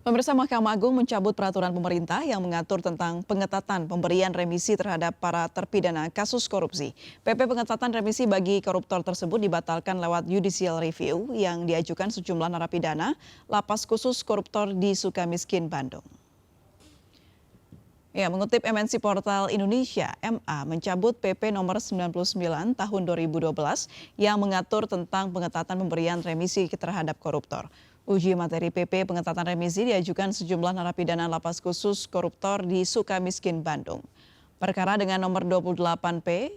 Pemirsa, Mahkamah Agung mencabut peraturan pemerintah yang mengatur tentang pengetatan pemberian remisi terhadap para terpidana kasus korupsi. PP pengetatan remisi bagi koruptor tersebut dibatalkan lewat judicial review yang diajukan sejumlah narapidana lapas khusus koruptor di Sukamiskin, Bandung. Ya, mengutip MNC Portal Indonesia, MA mencabut PP nomor 99 tahun 2012 yang mengatur tentang pengetatan pemberian remisi terhadap koruptor. Uji materi PP pengetatan remisi diajukan sejumlah narapidana lapas khusus koruptor di Sukamiskin, Bandung. Perkara dengan nomor 28P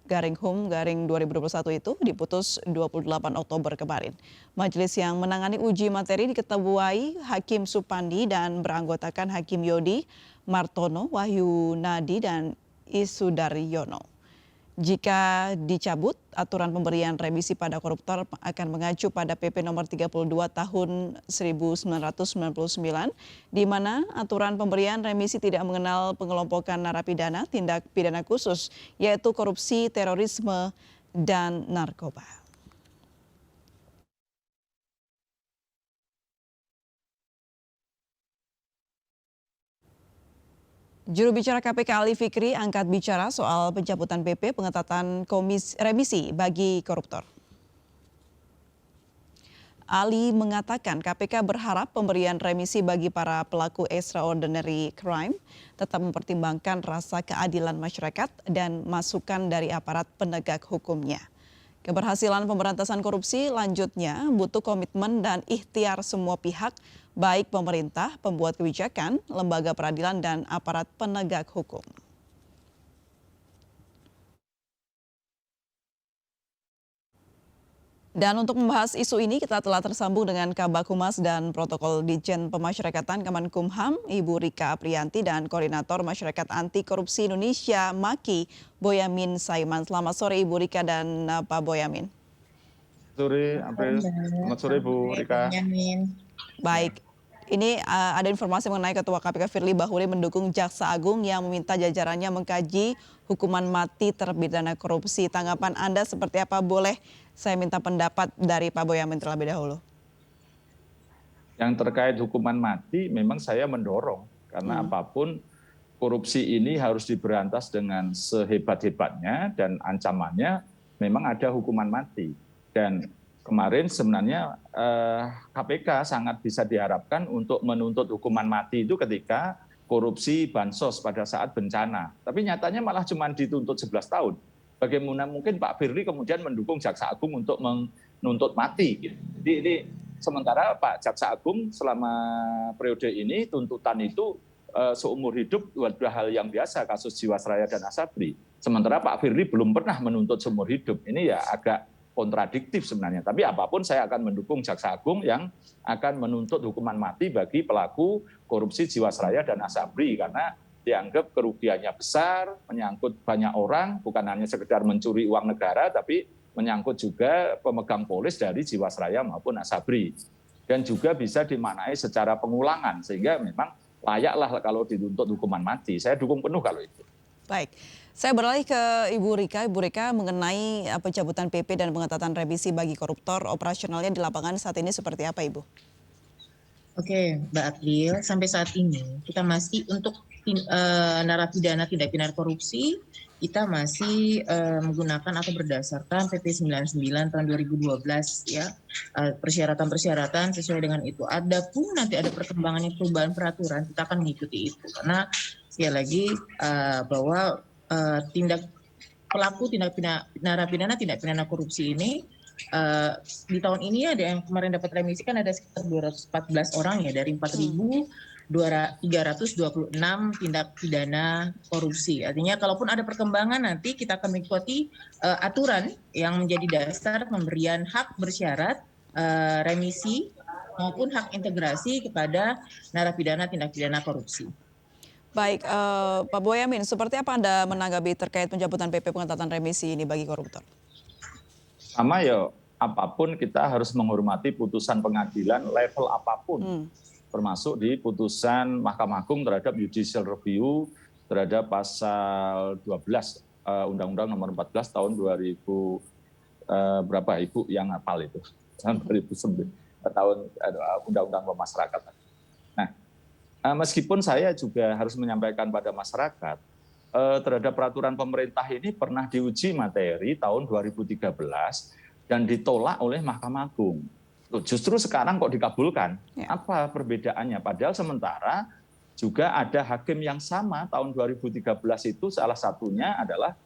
garing HUM garing 2021 itu diputus 28 Oktober kemarin. Majelis yang menangani uji materi diketuai Hakim Supandi dan beranggotakan Hakim Yodi, Martono, Wahyu Nadi, dan Isudaryono. Jika dicabut, aturan pemberian remisi pada koruptor akan mengacu pada PP nomor 32 tahun 1999, di mana aturan pemberian remisi tidak mengenal pengelompokan narapidana tindak pidana khusus, yaitu korupsi, terorisme, dan narkoba. Juru bicara KPK Ali Fikri angkat bicara soal pencabutan PP pengetatan remisi bagi koruptor. Ali mengatakan KPK berharap pemberian remisi bagi para pelaku extraordinary crime tetap mempertimbangkan rasa keadilan masyarakat dan masukan dari aparat penegak hukumnya. Keberhasilan pemberantasan korupsi lanjutnya butuh komitmen dan ikhtiar semua pihak, baik pemerintah, pembuat kebijakan, lembaga peradilan, dan aparat penegak hukum. Dan untuk membahas isu ini kita telah tersambung dengan Kabag Humas dan Protokol Ditjen Pemasyarakatan Kemenkumham, Ibu Rika Aprianti, dan Koordinator Masyarakat Anti Korupsi Indonesia MAKI, Boyamin Saiman. Selamat sore Ibu Rika dan Pak Boyamin. Sore, April. Selamat sore Bu Rika. Baik, ini ada informasi mengenai Ketua KPK Firly Bahuri mendukung Jaksa Agung yang meminta jajarannya mengkaji hukuman mati terpidana korupsi. Tanggapan Anda seperti apa? Boleh saya minta pendapat dari Pak Boyamin terlebih dahulu. Yang terkait hukuman mati memang saya mendorong karena apapun korupsi ini harus diberantas dengan sehebat-hebatnya dan ancamannya memang ada hukuman mati. Dan kemarin sebenarnya KPK sangat bisa diharapkan untuk menuntut hukuman mati itu ketika korupsi bansos pada saat bencana. Tapi nyatanya malah cuma dituntut 11 tahun. Bagaimana mungkin Pak Firly kemudian mendukung Jaksa Agung untuk menuntut mati. Jadi ini sementara Pak Jaksa Agung selama periode ini tuntutan itu seumur hidup dua hal yang biasa, kasus Jiwasraya dan Asabri. Sementara Pak Firly belum pernah menuntut seumur hidup. Ini ya agak kontradiktif sebenarnya. Tapi apapun saya akan mendukung Jaksa Agung yang akan menuntut hukuman mati bagi pelaku korupsi Jiwasraya dan Asabri karena dianggap kerugiannya besar, menyangkut banyak orang, bukan hanya sekedar mencuri uang negara, tapi menyangkut juga pemegang polis dari Jiwasraya maupun Asabri. Dan juga bisa dimaknai secara pengulangan, sehingga memang layaklah kalau dituntut hukuman mati. Saya dukung penuh kalau itu. Baik, saya beralih ke Ibu Rika. Ibu Rika, mengenai pencabutan PP dan pengetatan remisi bagi koruptor, operasionalnya di lapangan saat ini seperti apa, Ibu? Oke, Mbak April, sampai saat ini kita masih untuk narapidana tindak pidana korupsi, kita masih menggunakan atau berdasarkan PP 99 tahun 2012 ya, persyaratan-persyaratan sesuai dengan itu. Adapun nanti ada perkembangannya perubahan peraturan, kita akan mengikuti itu karena sekali lagi bahwa pelaku tindak pidana narapidana tindak pidana korupsi ini di tahun ini ada yang kemarin dapat remisi kan ada sekitar 214 orang ya dari 4.326 tindak pidana korupsi. Artinya kalaupun ada perkembangan nanti kita akan mengikuti aturan yang menjadi dasar pemberian hak bersyarat remisi maupun hak integrasi kepada narapidana tindak pidana korupsi. Baik, Pak Boyamin, seperti apa Anda menanggapi terkait pencabutan PP pengetatan remisi ini bagi koruptor? Sama ya, apapun kita harus menghormati putusan pengadilan level apapun. Termasuk di putusan Mahkamah Agung terhadap judicial review terhadap pasal 12 Undang-Undang nomor 14 tahun 2000 berapa Ibu yang hafal itu? Tahun 2009 tahun Undang-Undang Pemasyarakatan. Nah, Meskipun saya juga harus menyampaikan pada masyarakat, terhadap peraturan pemerintah ini pernah diuji materi tahun 2013 dan ditolak oleh Mahkamah Agung. Loh, justru sekarang kok dikabulkan? Ya. Apa perbedaannya? Padahal sementara juga ada hakim yang sama tahun 2013 itu salah satunya adalah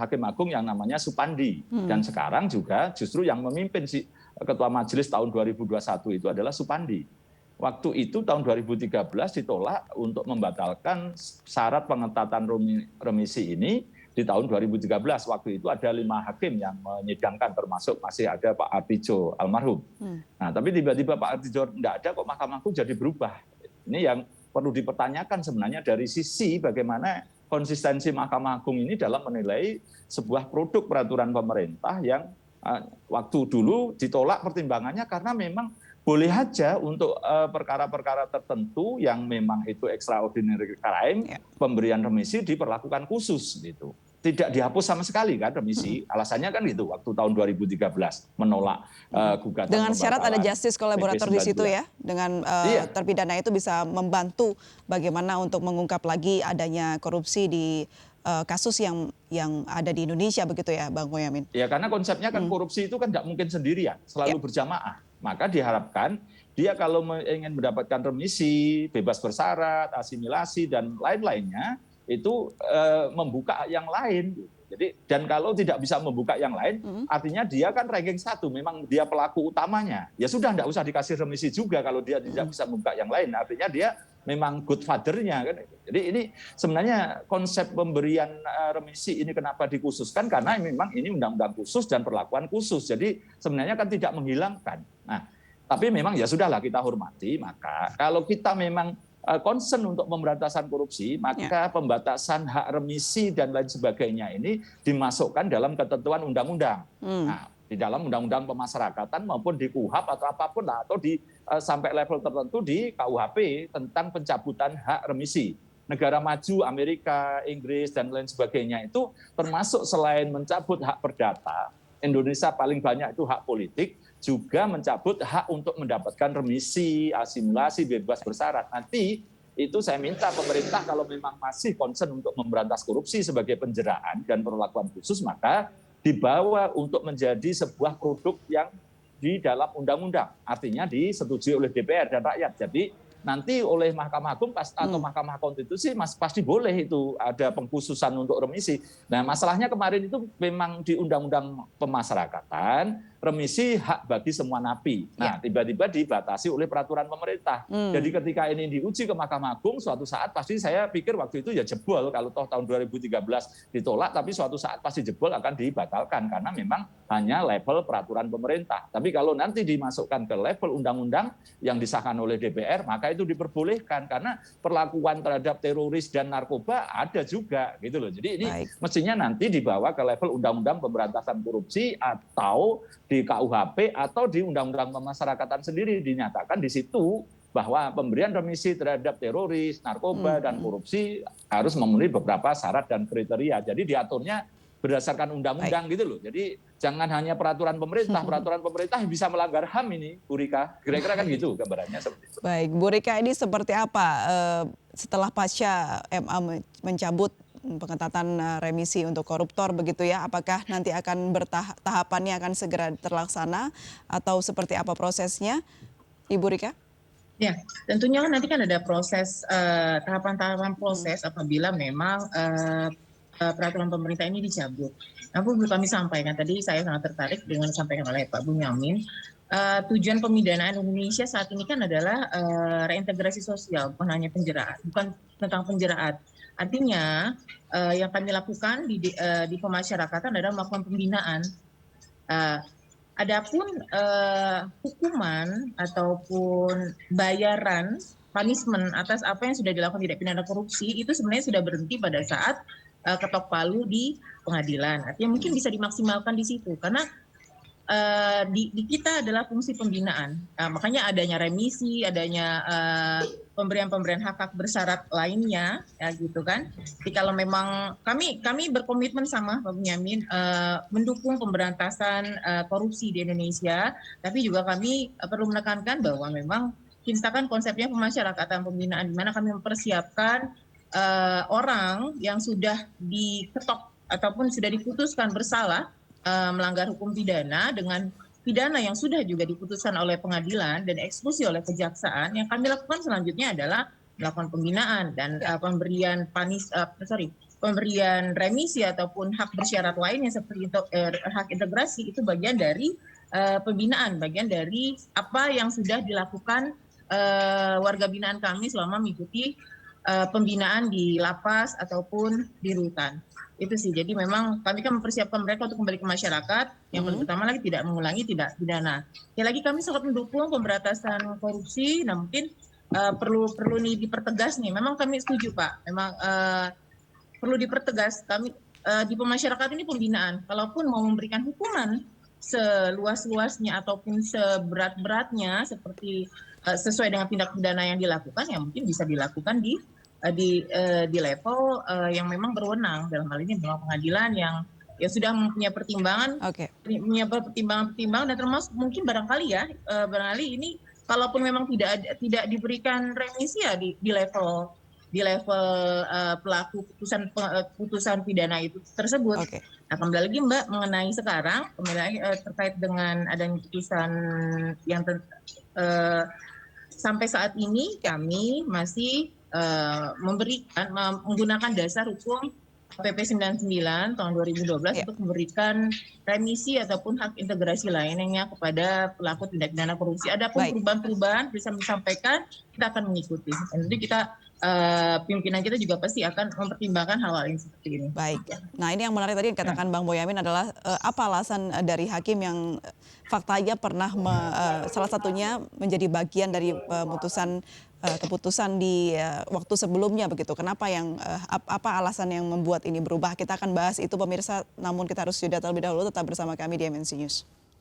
Hakim Agung yang namanya Supandi. Dan sekarang juga justru yang memimpin si Ketua Majelis tahun 2021 itu adalah Supandi. Waktu itu tahun 2013 ditolak untuk membatalkan syarat pengetatan remisi ini di tahun 2013. Waktu itu ada 5 hakim yang menyidangkan, termasuk masih ada Pak Artijo almarhum. Nah, tapi tiba-tiba Pak Artijo tidak ada, kok Mahkamah Agung jadi berubah. Ini yang perlu dipertanyakan sebenarnya dari sisi bagaimana konsistensi Mahkamah Agung ini dalam menilai sebuah produk peraturan pemerintah yang waktu dulu ditolak pertimbangannya karena memang boleh aja untuk perkara-perkara tertentu yang memang itu extraordinary crime, pemberian remisi diperlakukan khusus gitu. Tidak dihapus sama sekali kan remisi. Alasannya kan gitu waktu tahun 2013 menolak gugatan. Dengan syarat ada justice collaborator di situ ya. Dengan terpidana itu bisa membantu bagaimana untuk mengungkap lagi adanya korupsi di kasus yang ada di Indonesia begitu ya Bang Boyamin. Ya karena konsepnya kan korupsi itu kan tidak mungkin sendirian, selalu berjamaah. Maka diharapkan dia kalau ingin mendapatkan remisi, bebas bersyarat, asimilasi dan lain-lainnya itu membuka yang lain. Jadi dan kalau tidak bisa membuka yang lain, artinya dia kan ranking 1, memang dia pelaku utamanya. Ya sudah tidak usah dikasih remisi juga kalau dia tidak bisa membuka yang lain. Artinya dia memang good father-nya kan. Jadi ini sebenarnya konsep pemberian remisi ini kenapa dikhususkan karena memang ini undang-undang khusus dan perlakuan khusus. Jadi sebenarnya kan tidak menghilangkan. Nah, tapi memang ya sudahlah kita hormati. Maka kalau kita memang concern untuk pemberantasan korupsi, maka pembatasan hak remisi dan lain sebagainya ini dimasukkan dalam ketentuan undang-undang. Nah, di dalam undang-undang pemasyarakatan maupun di KUHP atau apapun lah, atau di sampai level tertentu di KUHP tentang pencabutan hak remisi. Negara maju, Amerika, Inggris dan lain sebagainya itu termasuk selain mencabut hak perdata, Indonesia paling banyak itu hak politik, juga mencabut hak untuk mendapatkan remisi, asimilasi, bebas bersyarat. Nanti itu saya minta pemerintah kalau memang masih concern untuk memberantas korupsi sebagai penjeraan dan perlakuan khusus, maka dibawa untuk menjadi sebuah produk yang di dalam undang-undang. Artinya disetujui oleh DPR dan rakyat. Jadi nanti oleh Mahkamah Agung atau Mahkamah Konstitusi pasti boleh itu ada pengkhususan untuk remisi. Nah, masalahnya kemarin itu memang di Undang-Undang Pemasyarakatan remisi hak bagi semua napi. Nah, tiba-tiba dibatasi oleh peraturan pemerintah. Jadi ketika ini diuji ke Mahkamah Agung, suatu saat pasti saya pikir waktu itu ya jebol kalau toh tahun 2013 ditolak, tapi suatu saat pasti jebol akan dibatalkan karena memang hanya level peraturan pemerintah. Tapi kalau nanti dimasukkan ke level undang-undang yang disahkan oleh DPR, maka itu diperbolehkan karena perlakuan terhadap teroris dan narkoba ada juga gitu loh. Jadi ini mestinya nanti dibawa ke level undang-undang pemberantasan korupsi atau di KUHP atau di undang-undang pemasyarakatan sendiri dinyatakan di situ bahwa pemberian remisi terhadap teroris, narkoba dan korupsi harus memenuhi beberapa syarat dan kriteria. Jadi diaturnya berdasarkan undang-undang gitu loh. Jadi jangan hanya peraturan pemerintah bisa melanggar HAM ini, Bu Rika. Kira-kira kan gitu gambarannya seperti itu. Baik, Bu Rika, ini seperti apa setelah pasca MA mencabut pengetatan remisi untuk koruptor begitu ya? Apakah nanti akan tahapannya akan segera terlaksana atau seperti apa prosesnya, Ibu Rika? Ya, tentunya nanti kan ada proses tahapan-tahapan proses apabila memang peraturan pemerintah ini dicabut. Nah, perlu kami sampaikan tadi saya sangat tertarik dengan disampaikan oleh Pak Bunyamin. Tujuan pemindanaan Indonesia saat ini kan adalah reintegrasi sosial, bukan hanya penjeraan, bukan tentang penjeraan. Artinya yang kami lakukan di pemasyarakatan adalah melakukan pembinaan. Adapun hukuman ataupun bayaran punishment atas apa yang sudah dilakukan tindak pidana korupsi itu sebenarnya sudah berhenti pada saat ketok palu di pengadilan. Artinya mungkin bisa dimaksimalkan di situ karena di kita adalah fungsi pembinaan. Makanya adanya remisi, adanya pemberian hak bersyarat lainnya, ya gitu kan. Jadi kalau memang kami berkomitmen sama Pak Bunyamin mendukung pemberantasan korupsi di Indonesia, tapi juga kami perlu menekankan bahwa memang ciptakan konsepnya pemasyarakatan pembinaan, di mana kami mempersiapkan orang yang sudah diketok ataupun sudah diputuskan bersalah melanggar hukum pidana dengan pidana yang sudah juga diputuskan oleh pengadilan dan eksekusi oleh kejaksaan. Yang kami lakukan selanjutnya adalah melakukan pembinaan dan pemberian remisi ataupun hak bersyarat lainnya seperti hak integrasi, itu bagian dari pembinaan, bagian dari apa yang sudah dilakukan warga binaan kami selama mengikuti pembinaan di lapas ataupun di rutan. Itu sih, jadi memang kami kan mempersiapkan mereka untuk kembali ke masyarakat, yang paling utama lagi tidak mengulangi tindak pidana. Ya lagi kami sangat mendukung pemberantasan korupsi, nah mungkin perlu nih dipertegas nih, memang kami setuju Pak, memang perlu dipertegas, kami di pemasyarakatan ini pembinaan, kalaupun mau memberikan hukuman seluas-luasnya ataupun seberat-beratnya seperti sesuai dengan tindak pidana yang dilakukan, ya mungkin bisa dilakukan di level yang memang berwenang, dalam hal ini memang pengadilan yang ya sudah mempunyai pertimbangan, punya pertimbangan dan termasuk mungkin barangkali ini kalaupun memang tidak diberikan remisi ya di level pelaku putusan pidana itu tersebut. Nah, kembali lagi Mbak mengenai sekarang terkait dengan adanya putusan yang sampai saat ini kami masih menggunakan dasar hukum PP 99 tahun 2012 untuk memberikan remisi ataupun hak integrasi lainnya kepada pelaku tindak pidana korupsi. Adapun perubahan-perubahan bisa disampaikan, kita akan mengikuti. Dan nanti kita pimpinan kita juga pasti akan mempertimbangkan hal-hal yang seperti ini. Baik. Nah, ini yang menarik tadi yang dikatakan Bang Boyamin adalah apa alasan dari hakim yang faktanya pernah salah satunya menjadi bagian dari keputusan di waktu sebelumnya begitu. Kenapa apa alasan yang membuat ini berubah? Kita akan bahas itu pemirsa, namun kita harus jeda terlebih dahulu. Tetap bersama kami di MNC News.